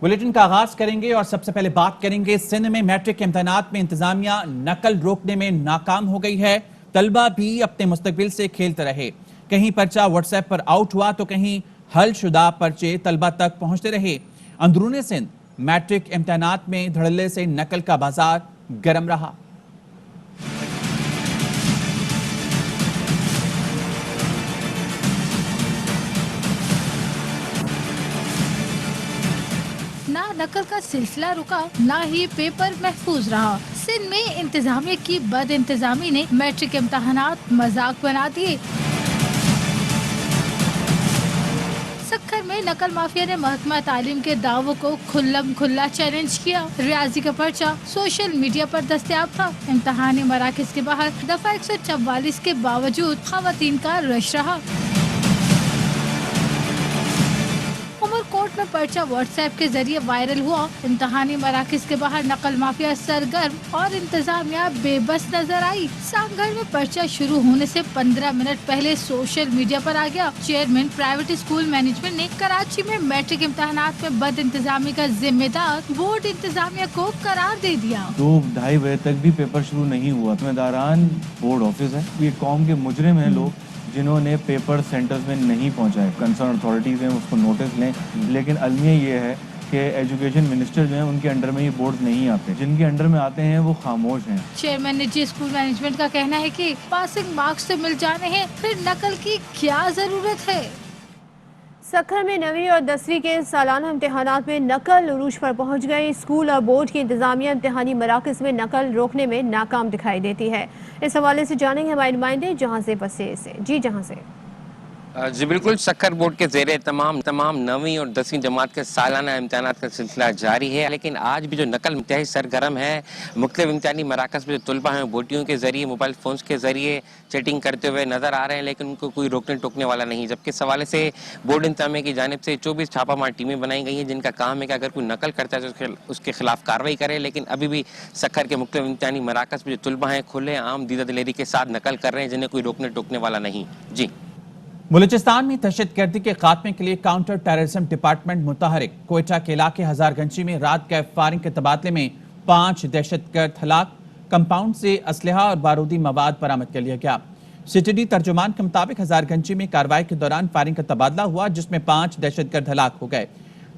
Bulletin का आगाज करेंगे और सबसे पहले बात करेंगे सिंध में मैट्रिक के इम्तिहानात में इंतजामिया नकल रोकने में नाकाम हो गई है। तलबा भी अपने मुस्तकबिल से खेलते रहे। कहीं पर्चा व्हाट्सएप पर आउट हुआ तो कहीं हल शुदा पर्चे तलबा तक पहुंचते रहे। अंदरूनी सिंध मैट्रिक इम्तिहानात में धड़ल्ले से नकल का बाजार गर्म रहा। ना नकल का सिलसिला रुका, ना ही पेपर महफूज रहा। सिंध में इंतजामिया की बद इंतजामी ने मैट्रिक इम्तहानात मजाक बना दिए। सक्खर में नकल माफिया ने महकमा तालीम के दावों को खुल्लम खुल्ला चैलेंज किया। रियाजी का पर्चा सोशल मीडिया पर दस्तयाब था। इम्तहानी मराकज के बाहर दफा 144 के बावजूद खवातीन का रश रहा। कोर्ट में पर्चा व्हाट्सएप के जरिए वायरल हुआ। इम्तहानी मराकज के बाहर नकल माफिया सरगर्म और इंतजामिया बेबस नजर आई। सांगघर में पर्चा शुरू होने से 15 मिनट पहले सोशल मीडिया पर आ गया। चेयरमैन प्राइवेट स्कूल मैनेजमेंट ने कराची में मैट्रिक इम्तहानात में बद इंतजामी का जिम्मेदार बोर्ड इंतजामिया को करार दे दिया। 2-2:30 बजे तक भी पेपर शुरू नहीं हुआ। जिम्मेदारान बोर्ड ऑफिस है। ये कौम के मुजरिम हैं लोग जिन्होंने पेपर सेंटर्स में नहीं पहुंचाए। कंसर्न अथॉरिटीज़ हैं, उसको नोटिस लें। लेकिन अलमिया ये है कि एजुकेशन मिनिस्टर जो हैं उनके अंडर में ये बोर्ड नहीं आते। जिनके अंडर में आते हैं वो खामोश हैं। चेयरमैन निजी स्कूल मैनेजमेंट का कहना है कि पासिंग मार्क्स तो मिल जाने हैं, फिर नकल की क्या जरूरत है। सक्खर में 9वीं और 10वीं के सालाना इम्तिहानात में नकल उरूज पर पहुंच गई। स्कूल और बोर्ड की इंतजामिया इम्तिहानी मराकज में नकल रोकने में नाकाम दिखाई देती है। इस हवाले से जानेंगे हमारे नुमाइंदे जहां से बसे से। जी जहां से। जी बिल्कुल, सक्खर बोर्ड के ज़ेरे तमाम 9वीं और 10वीं जमात के सालाना इम्तिहानात का सिलसिला जारी है। लेकिन आज भी जो नकल इंतहाई सरगर्म है। मुख्तलिफ इम्तिहानी मराकज़ में जो तलबा हैं बोटियों के जरिए मोबाइल फ़ोन्स के जरिए चैटिंग करते हुए नजर आ रहे हैं, लेकिन उनको कोई रोकने टोकने वाला नहीं। जबकि इस हवाले से बोर्ड इंतजामिया की जानिब से 24 छापामार टीमें बनाई गई हैं जिनका काम है कि अगर कोई नकल करता है तो उसके खिलाफ कार्रवाई करे। लेकिन अभी भी सक्खर के मुख्तलिफ इम्तिहानी मराकज़ में जो तलबा हैं खुले आम दीदा दिलेरी के साथ नकल कर रहे हैं, जिन्हें कोई रोकने टोकने वाला नहीं। जी, बलूचिस्तान में दहशतगर्दी के खात्मे के लिए काउंटर टेररिज्म डिपार्टमेंट मुतहरिक। कोयटा के इलाके हजारगंजी में रात गैप फायरिंग के तबादले में 5 दहशतगर्द हलाक। कंपाउंड से असलहा और बारूदी मवाद बरामद कर लिया गया। सिटी तर्जुमान के मुताबिक हजारगंजी में कार्रवाई के दौरान फायरिंग का तबादला हुआ जिसमें 5 दहशतगर्द हलाक हो गए।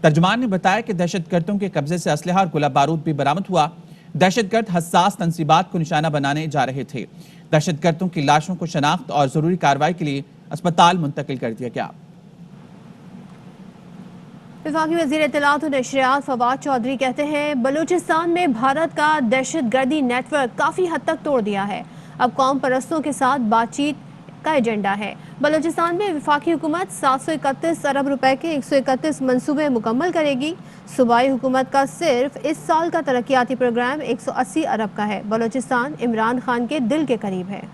तर्जुमान ने बताया कि दहशतगर्दों के कब्जे से असलहा और गोला बारूद भी बरामद हुआ। दहशतगर्द हसास तंसीबात को निशाना बनाने जा रहे थे। दहशतगर्दों की लाशों को शनाख्त और जरूरी कार्रवाई के लिए अस्पताल मुंतकिल कर दिया गया। वफाकी वज़ीर इत्तलात और नशरियात फवाद चौधरी कहते हैं बलूचिस्तान में भारत का दहशतगर्दी नेटवर्क काफ़ी हद तक तोड़ दिया है। अब कौम परस्तों के साथ बातचीत का एजेंडा है। बलूचिस्तान में वफाकी हुकूमत 731 अरब रुपए के 131 मंसूबे मुकम्मल करेगी। सूबाई हुकूमत का सिर्फ इस साल का तरक्याती प्रोग्राम 180 अरब का है। बलूचिस्तान इमरान खान के दिल के करीब है।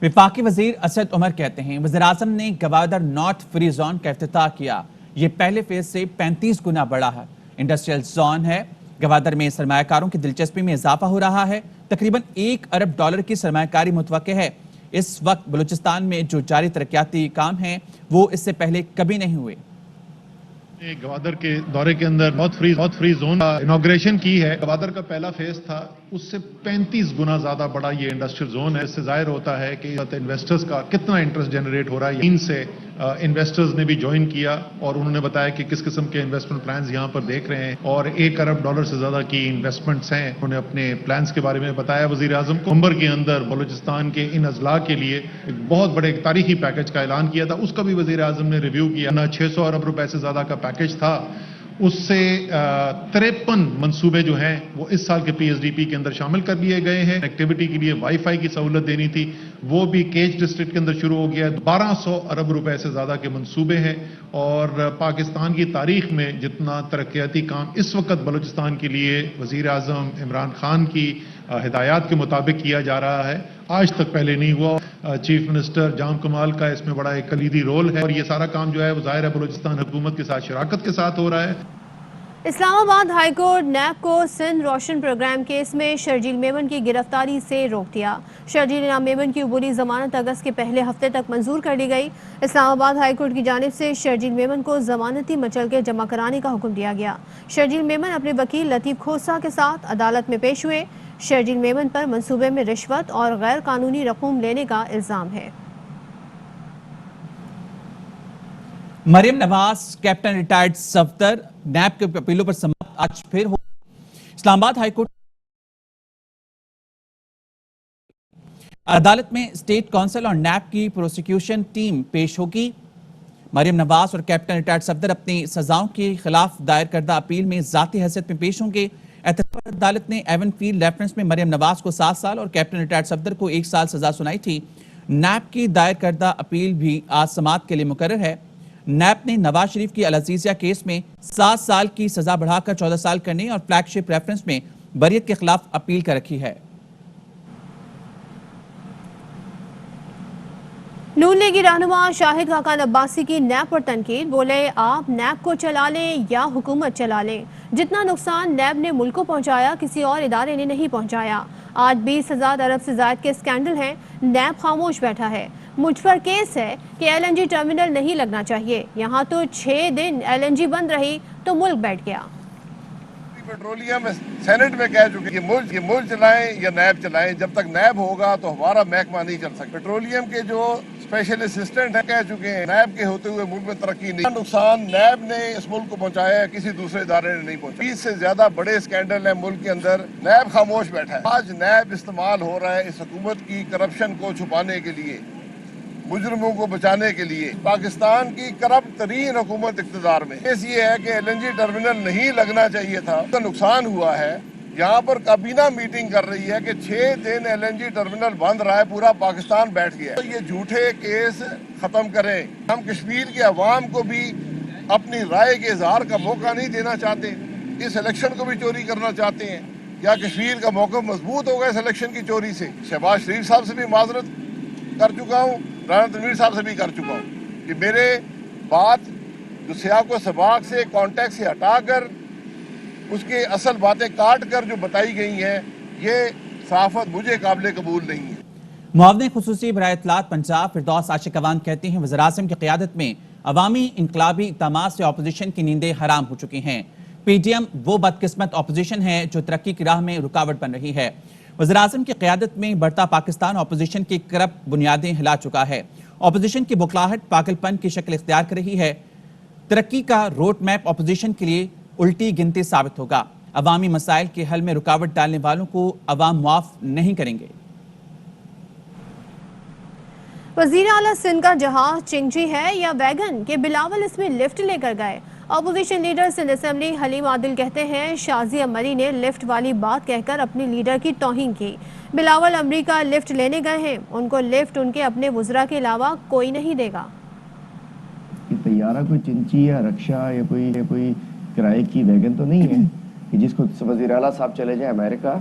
वफाकी वजीर असद उमर कहते हैं वज़ीर आज़म ने गवादर नॉर्थ फ्री जोन का इफ्तिताह किया। ये पहले फेज से 35 गुना बड़ा है। इंडस्ट्रियल जोन है। गवादर में सरमायाकारों की दिलचस्पी में इजाफा हो रहा है। तकरीबन $1 अरब की सरमायाकारी मुतवक्के है। इस वक्त बलूचिस्तान में जो जारी तरक्याती काम हैं वो इससे पहले कभी नहीं हुए। गवादर के दौरे के अंदर बहुत फ्री जोन का इनॉग्रेशन की है। गवादर का पहला फेज था, उससे 35 गुना ज्यादा बड़ा ये इंडस्ट्रियल जोन है। इससे जाहिर होता है कि इन्वेस्टर्स का कितना इंटरेस्ट जनरेट हो रहा है। इनसे इन्वेस्टर्स ने भी ज्वाइन किया और उन्होंने बताया कि किस किस्म के इन्वेस्टमेंट प्लान्स यहाँ पर देख रहे हैं और $1 अरब से ज्यादा की इन्वेस्टमेंट्स हैं। उन्होंने अपने प्लान्स के बारे में बताया वजीर आजम को। नवंबर के अंदर बलूचिस्तान के इन अजला के लिए एक बहुत बड़े तारीखी पैकेज का ऐलान किया था। उसका भी वजीर आजम ने रिव्यू किया। 600 अरब रुपए से ज्यादा का पैकेज था। उससे 53 मंसूबे जो हैं वो इस साल के PSDP के अंदर शामिल कर लिए गए हैं। एक्टिविटी के लिए वाईफाई की सहूलत देनी थी, वो भी केज डिस्ट्रिक्ट के अंदर शुरू हो गया है। 1200 अरब रुपए से ज्यादा के मंसूबे हैं और पाकिस्तान की तारीख में जितना तरक्याती काम इस वक्त बलूचिस्तान के लिए वजीर आजम इमरान खान की हिदायत के मुताबिक किया जा रहा है, आज तक पहले नहीं हुआ। चीफ मिनिस्टर जाम कमाल का इसमें बड़ा एक कलीदी रोल है और ये सारा काम जो है वो ज़ाहिर है बलूचिस्तान हुकूमत के साथ शराकत के साथ हो रहा है। इस्लामाबाद हाईकोर्ट नैब को सिंध रोशन प्रोग्राम केस में शर्जील मेमन की गिरफ्तारी से रोक दिया। शर्जील इनाम मेमन की अबूरी जमानत अगस्त के पहले हफ्ते तक मंजूर कर ली गई। इस्लामाबाद हाईकोर्ट की जानिब से शर्जील मेमन को जमानती मचलके जमा कराने का हुक्म दिया गया। शर्जील मेमन अपने वकील लतीफ खोसा के साथ अदालत में पेश हुए। शर्जील मेमन पर मंसूबे में रिश्वत और गैर कानूनी रकूम लेने का इल्जाम है। मरियम नवाज कैप्टन रिटायर्ड सफदर नैब के अपीलों पर समाप्त आज फिर हो। इस्लामाबाद हाईकोर्ट अदालत में स्टेट काउंसिल और नैब की प्रोसिक्यूशन टीम पेश होगी। मरियम नवाज और कैप्टन रिटायर्ड सफदर अपनी सजाओं के खिलाफ दायर करदा अपील में जाती हैसियत में पेश होंगे। एतलाफात अदालत ने एवन फील्ड रेफरेंस में मरियम नवाज को 7 साल और कैप्टन रिटायर्ड सफदर को 1 साल सजा सुनाई थी। नैब की दायर करदा अपील भी आज समाअत के लिए मुकर्रर है। नैब ने नवाज शरीफ की अल अजीजिया केस में 7 साल की सजा बढ़ाकर 14 साल करने और फ्लैगशिप रेफरेंस में बरियत के खिलाफ अपील कर रखी है। नून लीगी रहनुमा शाहिद खाकान अब्बासी की नैब पर तनकीद। बोले आप नैब को चला लें या हुकूमत चला लें, जितना नुकसान नैब ने मुल्क को पहुंचाया किसी और इदारे ने नहीं पहुंचाया। आज 20,000 अरब से ज्यादा के स्कैंडल हैं, नैब खामोश बैठा है। मुझ पर केस है कि LNG टर्मिनल नहीं लगना चाहिए। यहाँ तो 6 दिन LNG बंद रही तो मुल्क बैठ गया। पेट्रोलियम सेनेट में कह चुके कि मुल्क चलाएं या नैब चलाएं, जब तक नैब होगा तो हमारा महकमा नहीं चल सकता। पेट्रोलियम के जो स्पेशल असिस्टेंट है कह चुके हैं नैब के होते हुए मुल्क में तरक्की नहीं। नुकसान नैब ने इस मुल्क को पहुंचाया है, किसी दूसरे इदारे ने नहीं पहुंचाया। 20 से ज्यादा बड़े स्कैंडल है मुल्क के अंदर, नैब खामोश बैठा है। आज नैब इस्तेमाल हो रहा है इस हुकूमत की करप्शन को छुपाने के लिए, मुजरिमों को बचाने के लिए। पाकिस्तान की करप्ट तरीन हुकूमत इक़्तिदार में केस ये है कि LNG टर्मिनल नहीं लगना चाहिए था, तो नुकसान हुआ है। यहाँ पर काबीना मीटिंग कर रही है कि 6 दिन LNG टर्मिनल बंद रहा है, पूरा पाकिस्तान बैठ गया। तो ये झूठे केस खत्म करें। हम कश्मीर के अवाम को भी अपनी राय के इजहार का मौका नहीं देना चाहते, इस इलेक्शन को भी चोरी करना चाहते हैं। क्या कश्मीर का मौक़िफ़ मजबूत होगा इस इलेक्शन की चोरी से? शहबाज शरीफ साहब से भी माजरत कर चुका हूँ, राना तनवीर साहब से भी कर चुका हूँ कि मेरे बात जो सियाक़ व सबाक़ से कॉन्टेक्स्ट से हटाकर उसके असल बातें काट कर जो बताई गई हैं, ये सहाफ़त मुझे काबिल कबूल नहीं है। मुआवने खुसूसी बराए इत्तलात पंजाब फिरदौस आशिक अवान कहती हैं वज़ीर-ए-आज़म की क़यादत में अवामी इनकलाबी इक़दामात से अपोजिशन की नींदें हराम हो चुकी हैं। PDM वो बदकिस्मत अपोजिशन है जो तरक्की की राह में रुकावट बन रही है। वज़ीर-ए-आज़म की क़यादत में बढ़ता पाकिस्तान अपोजिशन की करप्ट बुनियादें हिला चुका है। अपोजिशन की बुखलाहट पागलपन की शक्ल इख्तियार कर रही है। तरक्की का रोड मैप अपोजिशन के लिए उल्टी गिनती साबित होगा। अवामी मसाइल के हल में रुकावट डालने वालों को अवाम माफ नहीं करेंगे। वज़ीर आला सिंध का जहाज चिंगजी है या वैगन के बिलावल इसमें लिफ्ट लेकर गए। Opposition leader Sindh assembly Haleem Adil कहते हैं शाजिया मरी ने लिफ्ट वाली बात कहकर अपने लीडर की तौहीन की। बिलावल अमरीका लिफ्ट लेने गए हैं, उनको लिफ्ट उनके अपने वुज़रा के अलावा कोई नहीं देगा। तैयारा कोई चिंची या रक्षा या कोई किराए की वैगन तो नहीं है कि जिसको वज़ीर आला साहब चले जाए अमेरिका।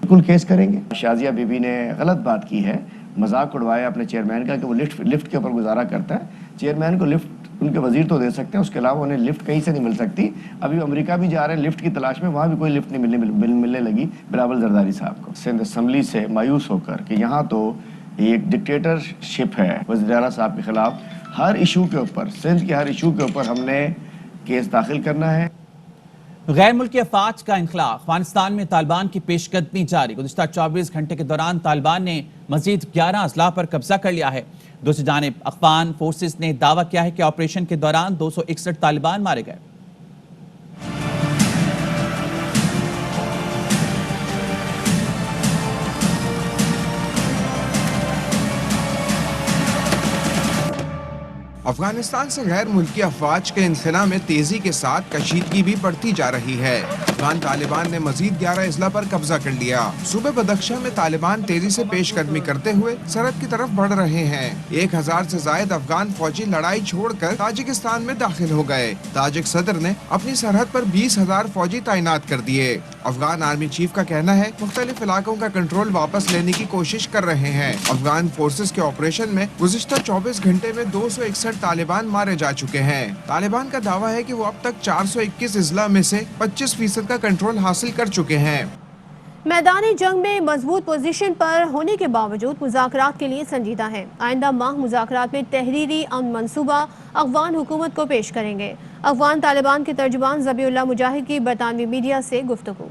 बिल्कुल केस करेंगे। शाजिया बीबी ने गलत बात की है, मजाक उड़वाया अपने चेयरमैन का कि वो लिफ्ट के ऊपर गुजारा करता है। चेयरमैन को लिफ्ट उनके वजीर तो दे सकते हैं, उसके अलावा उन्हें लिफ्ट कहीं से नहीं मिल सकती। अभी अमेरिका भी जा रहे हैं लिफ्ट की तलाश में, वहाँ भी कोई लिफ्ट नहीं मिलने लगी बिलावल जरदारी साहब को। सिंध असम्बली से मायूस होकर कि यहाँ तो एक डिक्टेटरशिप है वज़ीर आला साहब के खिलाफ, हर इशू के ऊपर, सिंध के हर इशू के ऊपर हमने केस दाखिल करना है। गैर मुल्की अफवाज का इनखला। अफगानिस्तान में तालिबान की पेशकदमी जारी। गुज़िश्ता 24 घंटे के दौरान तालिबान ने मजीद 11 अजला पर कब्जा कर लिया है। दूसरी जानिब अफगान फोर्सेस ने दावा किया है कि ऑपरेशन के दौरान 261 तालिबान मारे गए। अफगानिस्तान से गैर मुल्की अफवाज के इनखला में तेजी के साथ कशीदगी भी बढ़ती जा रही है। अफगान तालिबान ने मजीद 11 अजला पर कब्जा कर लिया। सूबे बदख्शां में तालिबान तेजी से पेशकदमी करते हुए सरहद की तरफ बढ़ रहे हैं। 1000 से जायद अफगान फौजी लड़ाई छोड़कर ताजिकिस्तान में दाखिल हो गए। ताजिक सदर ने अपनी सरहद पर 20,000 फौजी तैनात कर दिए। अफगान आर्मी चीफ का कहना है मुख्तलिफ इलाकों का कंट्रोल वापस लेने की कोशिश कर रहे हैं। अफगान फोर्सेस के ऑपरेशन में गुज़िश्ता 24 घंटे में 261 तालिबान मारे जा चुके हैं। तालिबान का दावा है कि वो अब तक 421 अजला में से 25% का कंट्रोल हासिल कर चुके हैं। मैदानी जंग में मजबूत पोजीशन पर होने के बावजूद मुज़ाकरात के लिए संजीदा है। आइंदा माह मुज़ाकरात में तहरीरी अमन मंसूबा अफगान हुकूमत को पेश करेंगे। अफगान तालिबान के तर्जुमान ज़बीउल्लाह मुजाहिद की बरतानवी मीडिया से गुफ्तगू।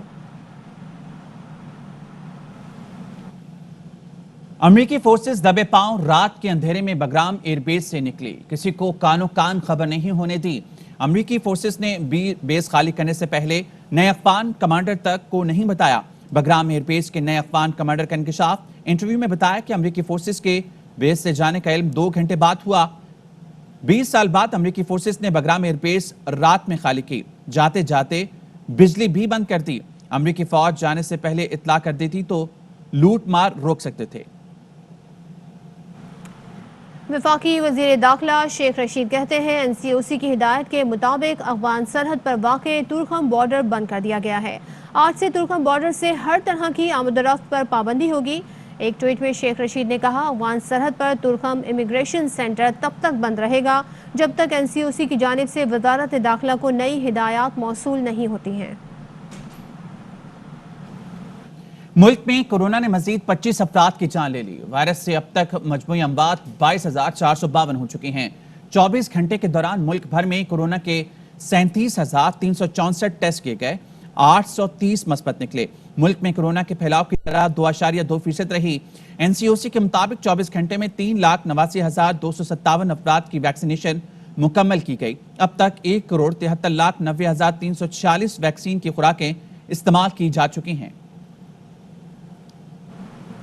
अमेरिकी फोर्सेस दबे पांव रात के अंधेरे में बगराम एयरबेस से निकली। किसी को कानो कान खबर नहीं होने दी। अमेरिकी फोर्सेस ने बेस खाली करने से पहले नए अफगान कमांडर तक को नहीं बताया। बगराम एयरबेस के नए अफगान कमांडर का इंकशाफ इंटरव्यू में बताया कि अमेरिकी फोर्सेस के बेस से जाने का इल्म 2 घंटे बाद हुआ। 20 साल बाद अमेरिकी फोर्सेस ने बगराम एयरबेस रात में खाली की। जाते जाते बिजली भी बंद कर दी। अमेरिकी फौज जाने से पहले इत्तला कर देती तो लूट मार रोक सकते थे। वफाकी वज़ीर दाखिला शेख रशीद कहते हैं NCOC की हिदायत के मुताबिक अफगान सरहद पर वाक़े तुर्कम बॉर्डर बंद कर दिया गया है। आज से तुर्कम बॉर्डर से हर तरह की आमद-ओ-रफ्त पर पाबंदी होगी। एक ट्वीट में शेख रशीद ने कहा अफगान सरहद पर तुर्कम इमिग्रेशन सेंटर तब तक बंद रहेगा जब तक NCOC की जानिब से वज़ारत दाखिला को नई हिदायत मौसूल नहीं होती हैं। मुल्क में कोरोना ने मजीद 25 अफराद की जान ले ली। वायरस से अब तक मजमूई अमवात 22,452 हो चुकी हैं। 24 घंटे के दौरान मुल्क भर में कोरोना के 37,364 टेस्ट किए गए। 830 मस्बत निकले। मुल्क में कोरोना के फैलाव की दर 2.2% रही। NCOC के मुताबिक 24 घंटे में 3,89,257 अफराद की वैक्सीनेशन मुकम्मल की गई। अब तक 1,73,90,346 वैक्सीन की खुराकें इस्तेमाल की जा चुकी हैं।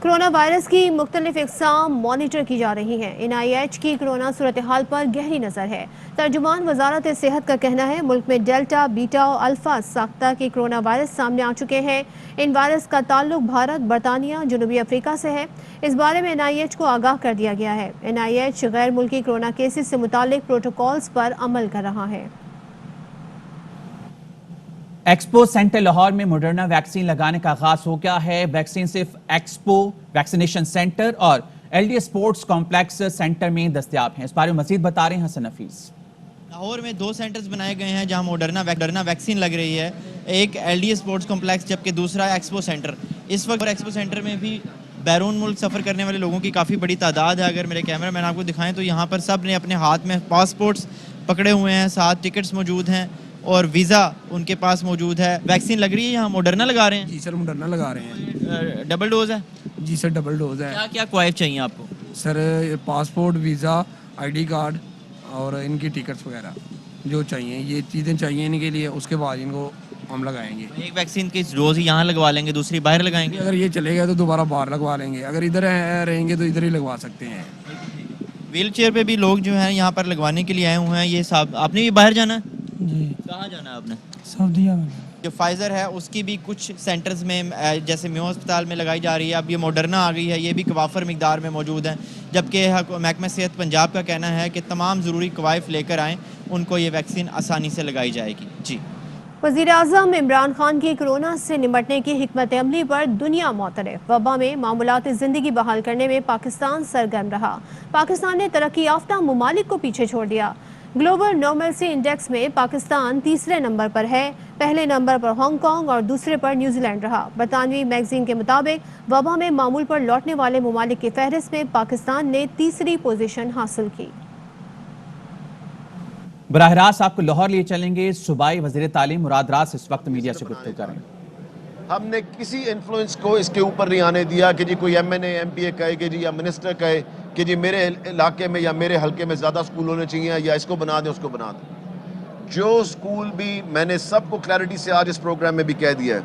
कोरोना वायरस की मुख्तलिफ इक़साम मॉनिटर की जा रही हैं। NIH की कोरोना सूरत हाल पर गहरी नज़र है। तर्जुमान वजारत सेहत का कहना है मुल्क में डेल्टा, बीटा और अल्फा साख्ता के कोरोना वायरस सामने आ चुके हैं। इन वायरस का ताल्लुक भारत, बरतानिया, जनूबी अफ्रीका से है। इस बारे में NIH को आगाह कर दिया गया है। NIH गैर मुल्की कोरोना केसेस से मुतालिक प्रोटोकॉल्स पर अमल कर रहा है। एक्सपो सेंटर लाहौर में मॉडर्ना वैक्सीन लगाने का आगाज हो गया है। वैक्सीन सिर्फ एक्सपो वैक्सीनेशन सेंटर और LD स्पोर्ट्स कॉम्प्लेक्स सेंटर में दस्तयाब हैं। इस बारे में मजीद बता रहे हैं हसन हफीज। लाहौर में 2 सेंटर्स बनाए गए हैं जहां मॉडर्ना वैक्सीन लग रही है। एक LD स्पोर्ट्स कॉम्प्लेक्स जबकि दूसरा एक्सपो सेंटर। इस वक्त एक्सपो सेंटर में भी बैरून मुल्क सफ़र करने वाले लोगों की काफ़ी बड़ी तादाद है। अगर मेरे कैमरा मैन आपको दिखाएं तो यहाँ पर सब ने अपने हाथ में पासपोर्ट्स पकड़े हुए हैं, साथ टिकट्स मौजूद हैं और वीज़ा उनके पास मौजूद है। वैक्सीन लग रही है यहाँ। मॉडर्ना लगा रहे हैं? जी सर, मॉडर्ना लगा रहे हैं। डबल डोज है? जी सर, डबल डोज है। क्या क्या क्वाइफ चाहिए आपको? Sir passport, visa, ID card और इनकी टिकट्स वगैरह जो चाहिए, ये चीज़ें चाहिए इनके लिए। उसके बाद इनको हम लगाएंगे। एक वैक्सीन की डोज यहाँ लगवा लेंगे, दूसरी बाहर लगाएंगे? अगर ये चलेगा तो दोबारा बाहर लगवा लेंगे। अगर इधर रहेंगे तो इधर ही लगवा सकते हैं। व्हील चेयर पे भी लोग जो हैं यहाँ पर लगवाने के लिए आए हुए हैं। ये साहब, आपने भी बाहर जाना है? जी। कहाँ जाना है आपने? सऊदीया में। जो फाइज़र है उसकी भी कुछ सेंटर्स में जैसे म्यो अस्पताल में लगाई जा रही है। अब ये मॉडर्ना आ गई है, ये भी वाफर मिकदार में मौजूद है। जबकि महकमा सेहत पंजाब का कहना है कि तमाम ज़रूरी कवायफ लेकर आएँ, उनको ये वैक्सीन आसानी से लगाई जाएगी। जी। वज़ीर-ए-आज़म इमरान खान की कोरोना से निपटने की हिकमत अमली पर दुनिया मोतरफ़। वबा में मामूलात ज़िंदगी बहाल करने में पाकिस्तान सरगर्म रहा। पाकिस्तान ने तरक्की याफ्ता ममालिक को पीछे छोड़ दिया। ग्लोबल नॉर्मलसी इंडेक्स में पाकिस्तान तीसरे नंबर पर है। पहले नंबर पर हांगकांग और दूसरे पर न्यूजीलैंड रहा। बरतानवी मैगजीन के मुताबिक वबा में मामूल पर लौटने वाले ममालिक की फहरिस्त में पाकिस्तान ने तीसरी पोजीशन हासिल की। बराह रास्त आपको लाहौर लिए चलेंगे। सूबाई वज़ीर तालीम मुराद रास इस वक्त मीडिया से गुफ्तगू करें। हमने किसी इन्फ्लुएंस को इसके ऊपर नहीं आने दिया कि जी कोई MNA MPA कहे कि जी या मिनिस्टर कहे कि जी मेरे इलाके में या मेरे हलके में ज़्यादा स्कूल होने चाहिए या इसको बना दें उसको बना दें। जो स्कूल भी, मैंने सबको क्लैरिटी से आज इस प्रोग्राम में भी कह दिया है,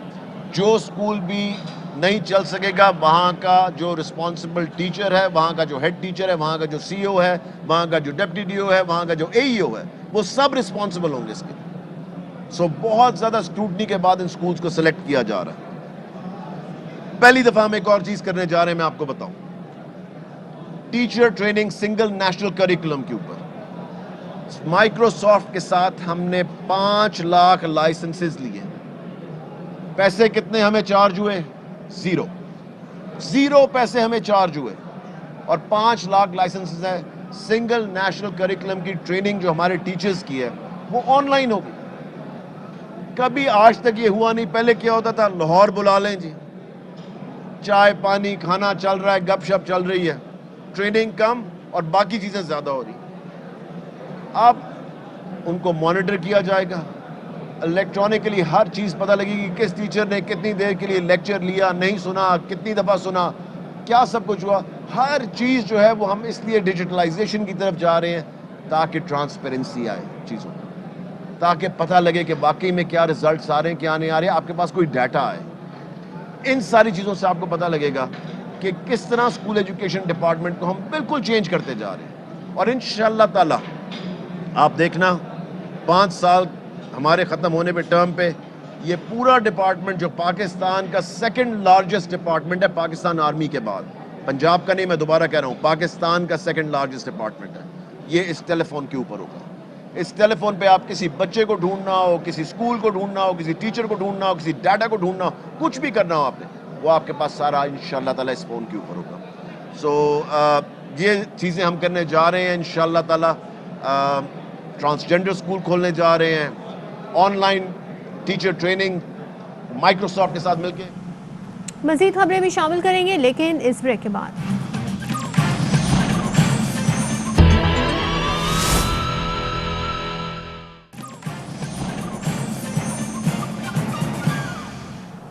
जो स्कूल भी नहीं चल सकेगा वहाँ का जो रिस्पॉन्सिबल टीचर है, वहाँ का जो हेड टीचर है, वहाँ का जो CEO है, वहाँ का जो डिप्टी DO है, वहाँ का जो AEO है, वो सब रिस्पॉन्सिबल होंगे इसके। सो बहुत ज़्यादा स्क्रूटनी के बाद इन स्कूल्स को सिलेक्ट किया जा रहा है। पहली दफ़ा हम एक और चीज़ करने जा रहे हैं, मैं आपको बताऊं, teacher training single national curriculum के ऊपर माइक्रोसॉफ्ट के साथ हमने 5 लाख लाइसेंसेस लिए। पैसे कितने हमें चार्ज हुए? जीरो पैसे हमें चार्ज हुए और 5 लाख लाइसेंसेस हैं। सिंगल नेशनल करिकुलम की ट्रेनिंग जो हमारे टीचर्स की है वो ऑनलाइन होगी। कभी आज तक ये हुआ नहीं। पहले क्या होता था, लाहौर बुला लें जी, चाय पानी खाना चल रहा है, गपशप चल रही है, ट्रेनिंग कम और बाकी चीजें ज्यादा हो रही। अब उनको मॉनिटर किया जाएगा, इलेक्ट्रॉनिकली हर चीज पता लगेगी, किस टीचर ने कितनी देर के लिए लेक्चर लिया, नहीं सुना, कितनी दफा सुना, क्या सब कुछ हुआ। हर चीज जो है वो हम इसलिए डिजिटलाइजेशन की तरफ जा रहे हैं ताकि ट्रांसपेरेंसी आए चीजों, ताकि पता लगे कि वाकई में क्या रिजल्ट्स आ रहे हैं, क्या नहीं आ रहे हैं, आपके पास कोई डाटा है। इन सारी चीजों से आपको पता लगेगा कि किस तरह स्कूल एजुकेशन डिपार्टमेंट को हम बिल्कुल चेंज करते जा रहे हैं। और इंशाअल्लाह ताला आप देखना 5 साल हमारे ख़त्म होने पे टर्म पे ये पूरा डिपार्टमेंट जो पाकिस्तान का सेकंड लार्जेस्ट डिपार्टमेंट है पाकिस्तान आर्मी के बाद, पंजाब का नहीं, मैं दोबारा कह रहा हूँ, पाकिस्तान का सेकंड लार्जेस्ट डिपार्टमेंट है, ये इस टेलीफोन के ऊपर होगा। इस टेलीफोन पे आप किसी बच्चे को ढूंढना हो, किसी स्कूल को ढूंढना हो, किसी टीचर को ढूंढना हो, किसी डाटा को ढूंढना हो, कुछ भी करना हो आपने, वो आपके पास सारा इंशाअल्लाह ताला इस फ़ोन के ऊपर होगा। सो ये चीज़ें हम करने जा रहे हैं इंशाअल्लाह ताला। ट्रांसजेंडर स्कूल खोलने जा रहे हैं, ऑनलाइन टीचर ट्रेनिंग माइक्रोसॉफ्ट के साथ मिलके। मज़ीद खबरें भी शामिल करेंगे लेकिन इस ब्रेक के बाद।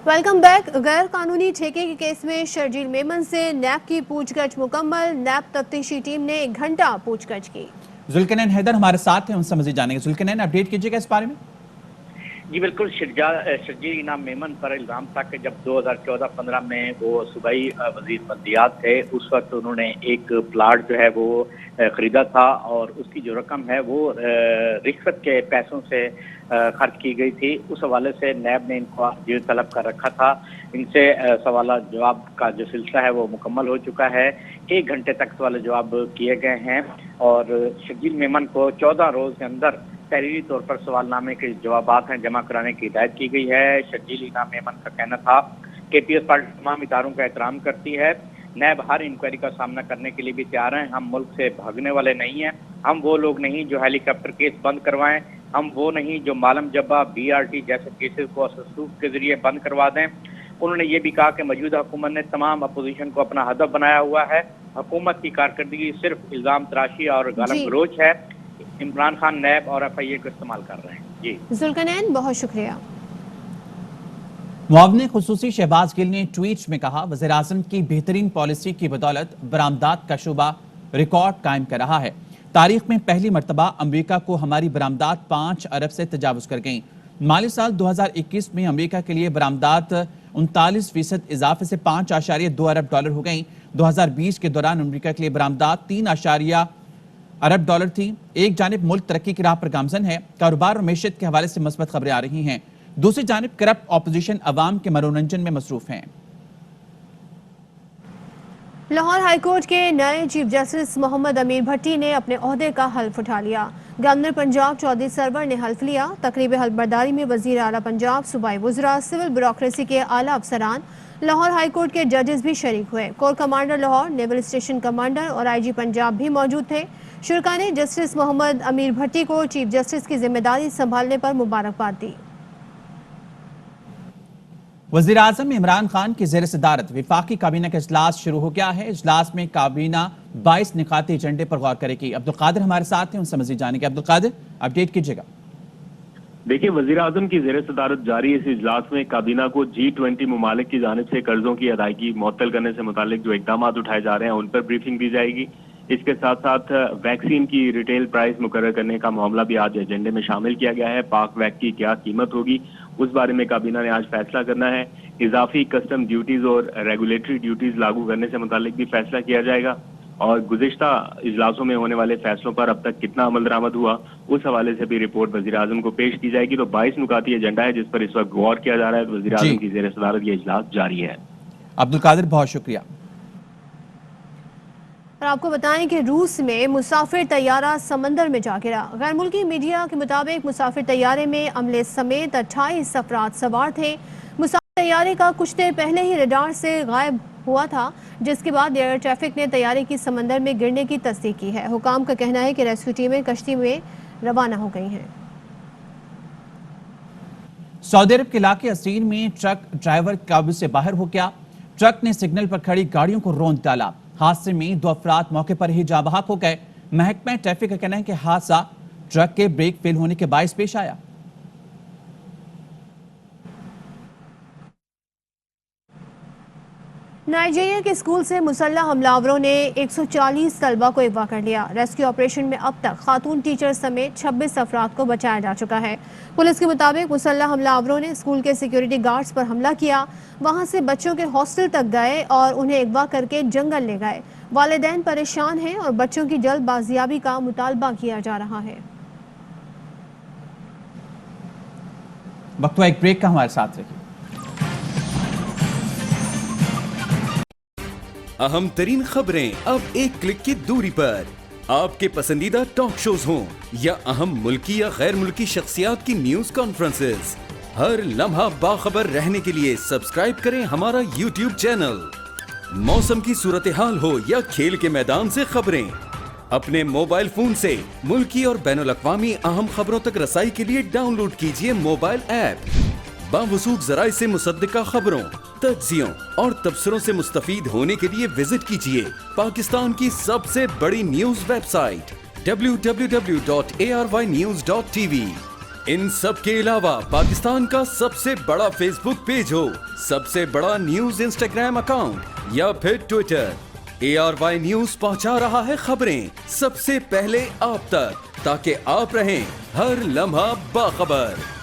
Welcome back. गैर कानूनी ठेके के केस में शर्जील मेमन से नैब की पूछगछ मुकम्मल। नैब तफ्तीशी टीम ने 1 घंटा पूछगछ की। जुल्कनैन हैदर हमारे साथ हैं, उनसे मजीद जानेंगे। जुल्कनैन, अपडेट कीजिएगा इस बारे में। जी बिल्कुल, शर्जील इनाम मेमन पर इल्ज़ाम था कि जब 2014-15 में वो सूबाई वज़ीर बल्दियात थे, उस वक्त उन्होंने एक प्लाट जो है वो ख़रीदा था और उसकी जो रकम है वो रिश्वत के पैसों से खर्च की गई थी। उस हवाले से नैब ने इनको जेल तलब कर रखा था। इनसे सवाल जवाब का जो सिलसिला है वो मुकम्मल हो चुका है। 1 घंटे तक सवाल जवाब किए गए हैं और शर्जील मेमन को 14 रोज़ के अंदर तहरीरी तौर पर सवालनामे के जवाबात हैं जमा कराने की हिदायत की गई है। शर्जील इनाम मेमन का कहना था कि पीएस पार्टी तमाम इदारों का एहतराम करती है। नैब हर इंक्वायरी का सामना करने के लिए भी तैयार हैं। हम मुल्क से भागने वाले नहीं हैं। हम वो लोग नहीं जो हेलीकॉप्टर केस बंद करवाएं। हम वो नहीं जो मालम जब्बा, BRT जैसे केसेस को अससूख के जरिए बंद करवा दें। उन्होंने ये भी कहा कि मौजूदा हुकूमत ने तमाम अपोजिशन को अपना हदफ बनाया हुआ है। हुकूमत की कारकर्दगी सिर्फ इल्ज़ाम तराशी और गालम गलोच है। इमरान खान नैब और FIA को इस्तेमाल कर रहे हैं। जी जुल्कनैन, बहुत शुक्रिया। मुआवने खुसूसी शहबाज गिल ने ट्वीट में कहा, वज़ीर-ए-आज़म की बेहतरीन पॉलिसी की बदौलत बरामदात का शुबा रिकॉर्ड कायम कर रहा है। तारीख में पहली मरतबा अमरीका को हमारी बरामदात 5 अरब से तजावुज़ कर गईं। माली साल 2021 में अमरीका के लिए बरामदात 39% इजाफे से 5.2 अरब डॉलर हो गईं। 2020 के दौरान अमरीका के लिए बरामदात 3 अरब डॉलर थी। एक जानिब मुल्क तरक्की की राह पर गामजन है, कारोबार और मैशत के हवाले से मस्बत खबरें आ रही हैं। दूसरी जानिब करप्ट ऑपोजिशन अवाम के मनोरंजन में मसरूफ हैं। लाहौर हाईकोर्ट के नए चीफ जस्टिस मोहम्मद अमीर भट्टी ने अपने ओहदे का हल्फ उठा लिया। गवर्नर पंजाब चौधरी सरवर ने हल्फ लिया। तकरीब हल्फबरदारी में वजीर आला पंजाब, सूबाई वज़रा, सिविल ब्यूरोक्रेसी के आला अफसरान, लाहौर हाईकोर्ट के जजेस भी शरीक हुए। Core commander Lahore, naval station commander और IG पंजाब भी मौजूद थे। शुरका ने जस्टिस मोहम्मद अमीर भट्टी को चीफ जस्टिस की जिम्मेदारी संभालने पर मुबारकबाद दी। वज़ीर आज़म इमरान खान की ज़ेर सदारत विफाकी काबीना का इजलास शुरू हो गया है। इजलास में काबीना 22 निकाती एजेंडे पर गौर करेगी। अब्दुल कादिर हमारे साथ हैं, उनसे मज़ीद जानेंगे। अब्दुल कादिर, अपडेट कीजिएगा। देखिए, वज़ीर आज़म की ज़ेर सदारत जारी इस इजलास में काबीना को G20 ममालिक की जानिब से कर्जों की अदायगी मुअत्तल करने से मुतालिक जो इक़दाम उठाए जा रहे हैं उन पर ब्रीफिंग दी जाएगी। इसके साथ साथ वैक्सीन की रिटेल प्राइस मुकर्रर करने का मामला भी आज एजेंडे में शामिल किया गया है। पाक वैक की क्या कीमत होगी उस बारे में काबीना ने आज फैसला करना है। इजाफी कस्टम ड्यूटीज और रेगुलेटरी ड्यूटीज लागू करने से मुतालिक भी फैसला किया जाएगा। और गुज़िश्ता इजलासों में होने वाले फैसलों पर अब तक कितना अमल दरामद हुआ, उस हवाले से भी रिपोर्ट वज़ीर आज़म को पेश की जाएगी। तो 22 नुकाती एजेंडा है जिस पर इस वक्त गौर किया जा रहा है। वज़ीर आज़म की ज़ेर सदारत ये इजलास जारी है। अब्दुल कादिर, बहुत शुक्रिया। और आपको बताएं कि रूस में मुसाफिर तैयारा समंदर में जा गिरा। गैर मुल्की मीडिया के मुताबिक मुसाफिर तैयारे में अमले समेत 28 अफराद सवार थे। मुसाफिर तैयारे का कुछ देर पहले ही रडार से गायब हुआ था, जिसके बाद एयर ट्रैफिक ने तैयारे की समंदर में गिरने की तस्दीक की है। हुकाम का कहना है कि रेस्क्यू टीमें कश्ती में रवाना हो गई हैं। सऊदी अरब के इलाके असीन में ट्रक ड्राइवर काबू से बाहर हो गया। ट्रक ने सिग्नल पर खड़ी गाड़ियों को रौंद डाला। हादसे में 2 अफराद मौके पर ही जाँ बहक हो गए। महकमा ट्रैफिक का कहना है कि हादसा ट्रक के ब्रेक फेल होने के बायस पेश आया। नाइजीरिया के स्कूल से मुसल्लह हमलावरों ने 140 तलबा को अगवा कर लिया। रेस्क्यू ऑपरेशन में अब तक खातून टीचर समेत 26 अफराद को बचाया जा चुका है। पुलिस के मुताबिक मुसल्लह हमलावरों ने स्कूल के सिक्योरिटी गार्ड्स पर हमला किया, वहां से बच्चों के हॉस्टल तक गए और उन्हें अगवा करके जंगल ले गए। वालिदैन परेशान हैं और बच्चों की जल्द बाजियाबी का मुतालबा किया जा रहा है। वक्त एक ब्रेक का, हमारे साथ रहिए। अहम तरीन खबरें अब एक क्लिक की दूरी पर। आपके पसंदीदा टॉक शोज हों या अहम मुल्की या गैर मुल्की शख्सियात की न्यूज कॉन्फ्रेंसेस, हर लम्हा बाखबर रहने के लिए सब्सक्राइब करें हमारा YouTube चैनल। मौसम की सूरत हाल हो या खेल के मैदान से खबरें, अपने मोबाइल फोन से मुल्की और बैनुल-अक़वामी अहम खबरों तक रसाई के लिए डाउनलोड कीजिए मोबाइल ऐप। बावसूख ज़राए से मुसद्दिका खबरों, तज्ज़ियों और तबसरों से मुस्तफ़ीद होने के लिए विजिट कीजिए पाकिस्तान की सबसे बड़ी न्यूज वेबसाइट www.arYnews.tv। इन सब के अलावा पाकिस्तान का सबसे बड़ा फेसबुक पेज हो, सबसे बड़ा न्यूज इंस्टाग्राम अकाउंट या फिर ट्विटर, ARY न्यूज पहुंचा रहा है खबरें सबसे पहले आप तक, ताकि आप रहें हर लम्हा बाखबर।